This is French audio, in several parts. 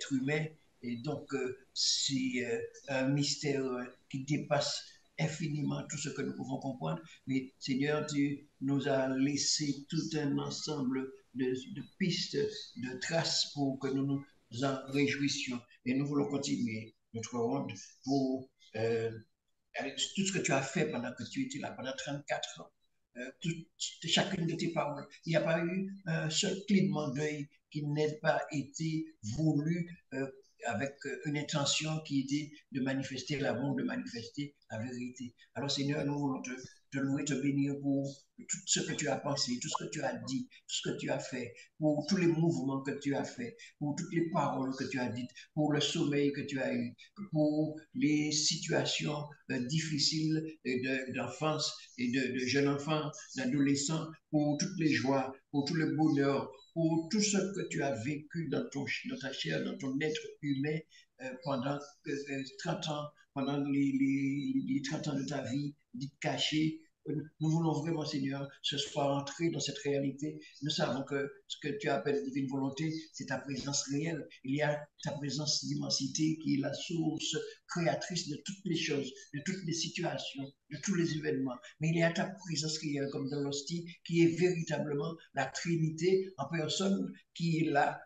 êtres humains. Et donc, c'est un mystère qui dépasse infiniment tout ce que nous pouvons comprendre. Mais Seigneur, tu nous as laissé tout un ensemble de pistes, de traces pour que nous nous en réjouissions. Et nous voulons continuer notre ronde pour avec tout ce que tu as fait pendant que tu étais là, pendant 34 ans. Chacune de tes paroles. Il n'y a pas eu un seul clignement d'œil qui n'ait pas été voulu avec une intention qui était de manifester l'amour, de manifester la vérité. Alors Seigneur, nous voulons te louer, te bénir pour tout ce que tu as pensé, tout ce que tu as dit, tout ce que tu as fait, pour tous les mouvements que tu as fait, pour toutes les paroles que tu as dites, pour le sommeil que tu as eu, pour les situations difficiles d'enfance et de jeunes enfants, d'adolescents, pour toutes les joies, pour tout le bonheur, pour tout ce que tu as vécu dans ta chair, dans ton être humain pendant 30 ans, pendant les 30 ans de ta vie, dite cachée. Nous voulons vraiment, Seigneur, ce soir entrer dans cette réalité. Nous savons que ce que tu appelles divine volonté, c'est ta présence réelle. Il y a ta présence d'immensité qui est la source créatrice de toutes les choses, de toutes les situations, de tous les événements. Mais il y a ta présence réelle, comme dans l'hostie, qui est véritablement la Trinité en personne, qui est là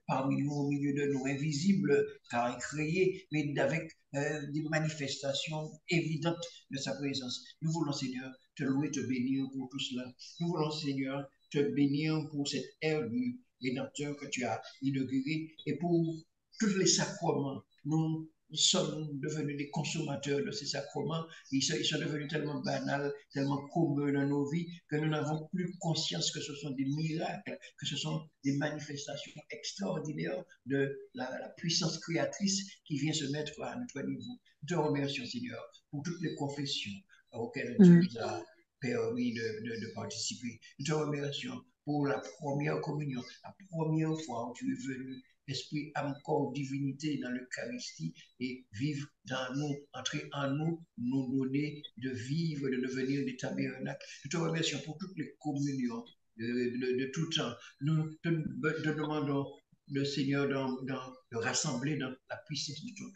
parmi nous, au milieu de nous, invisible, car créé, mais avec des manifestations évidentes de sa présence. Nous voulons, Seigneur, te louer, te bénir pour tout cela. Nous voulons, Seigneur, te bénir pour cette ère du Rédempteur que tu as inaugurée et pour tous les sacrements. Nous sommes devenus des consommateurs de ces sacrements. Ils sont devenus tellement banals, tellement communs dans nos vies que nous n'avons plus conscience que ce sont des miracles, que ce sont des manifestations extraordinaires de la puissance créatrice qui vient se mettre à notre niveau. Nous te remercions, Seigneur, pour toutes les confessions auxquelles tu Mm. nous as permis de participer. Nous te remercions pour la première communion, la première fois où tu es venu esprit, âme, corps, divinité dans l'Eucharistie et vivre dans nous, entrer en nous, nous donner de vivre, de devenir des tabernacles. Nous te remercions pour toutes les communions de tout temps. Nous te demandons le Seigneur de rassembler dans la puissance de ton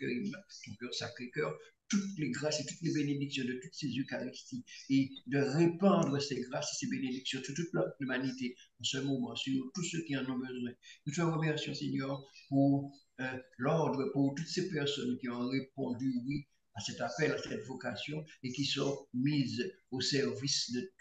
cœur sacré-cœur, toutes les grâces et toutes les bénédictions de toutes ces Eucharisties et de répandre ces grâces et ces bénédictions sur toute l'humanité en ce moment, sur tous ceux qui en ont besoin. Nous te remercions, Seigneur, pour l'ordre, pour toutes ces personnes qui ont répondu oui à cet appel, à cette vocation et qui sont mises au service de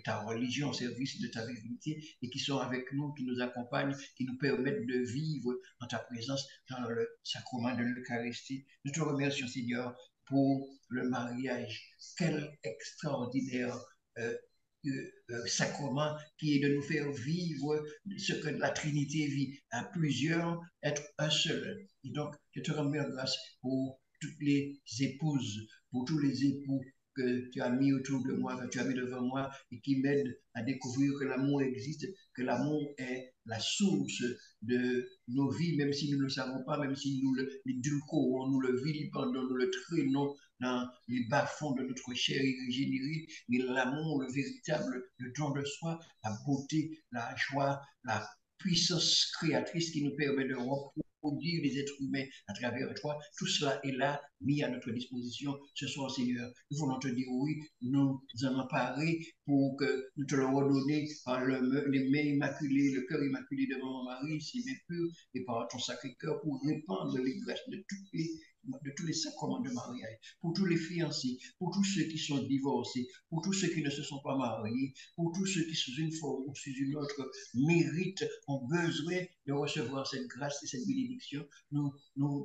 ta religion, au service de ta vérité et qui sont avec nous, qui nous accompagnent, qui nous permettent de vivre en ta présence dans le sacrement de l'Eucharistie. Nous te remercions, Seigneur, pour le mariage. Quel extraordinaire euh, sacrement qui est de nous faire vivre ce que la Trinité vit à plusieurs, être un seul. Et donc, je te remercie grâce pour toutes les épouses, pour tous les époux que tu as mis autour de moi, que tu as mis devant moi et qui m'aident à découvrir que l'amour existe, que l'amour est la source de nos vies, même si nous ne le savons pas, même si nous l'édulcorons, nous le vilipendons, nous le traînons dans les bas-fonds de notre chair régénérée, mais l'amour, le véritable, le don de soi, la beauté, la joie, la puissance créatrice qui nous permet de reproduire les êtres humains à travers toi, tout cela est là, mis à notre disposition ce soir, Seigneur. Nous voulons te dire oui, nous en emparer pour que nous te le redonner par les mains immaculées, le cœur immaculé de mon mari, si bien pur, et par ton sacré cœur pour répandre les grâces de tous les sacrements de mariage, pour tous les fiancés, pour tous ceux qui sont divorcés, pour tous ceux qui ne se sont pas mariés, pour tous ceux qui, sous une forme ou sous une autre, méritent, ont besoin de recevoir cette grâce et cette bénédiction. Nous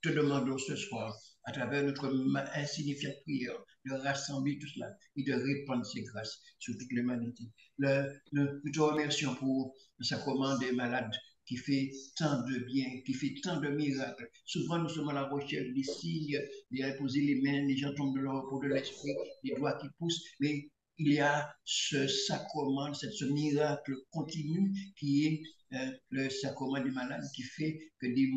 te demandons ce soir, à travers notre insignifiante prière, de rassembler tout cela et de répandre ces grâces sur toute l'humanité. Nous te remercions pour le sacrement des malades qui fait tant de bien, qui fait tant de miracles. Souvent, nous sommes à la recherche des signes, de poser les mains, les gens tombent de leur repos de l'esprit, les doigts qui poussent, mais il y a ce sacrement, ce miracle continu qui est le sacrement des malades qui fait que des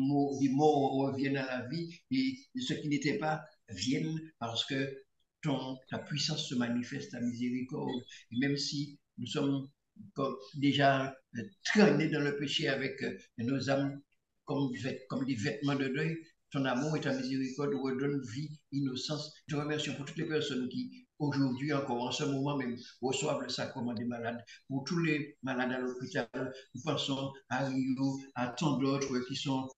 morts reviennent à la vie et ceux qui n'étaient pas viennent parce que ta puissance se manifeste, ta miséricorde. Et même si nous sommes déjà traînés dans le péché avec nos âmes comme des vêtements de deuil. Ton amour et ta miséricorde redonnent vie, innocence. Je te remercie pour toutes les personnes qui, aujourd'hui encore, en ce moment même, reçoivent le sacrement des malades. Pour tous les malades à l'hôpital, nous pensons à Rio, à tant d'autres qui sont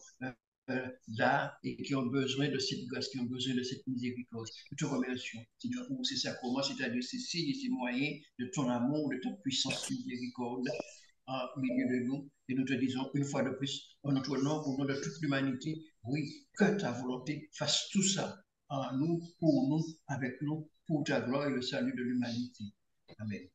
là et qui ont besoin de cette grâce, qui ont besoin de cette miséricorde. Nous te remercions, Seigneur, pour ces sacrements, c'est-à-dire ces signes et ces moyens de ton amour, de ta puissance miséricorde au milieu de nous. Et nous te disons une fois de plus, en notre nom, au nom de toute l'humanité, oui, que ta volonté fasse tout ça en nous, avec nous, pour ta gloire et le salut de l'humanité. Amen.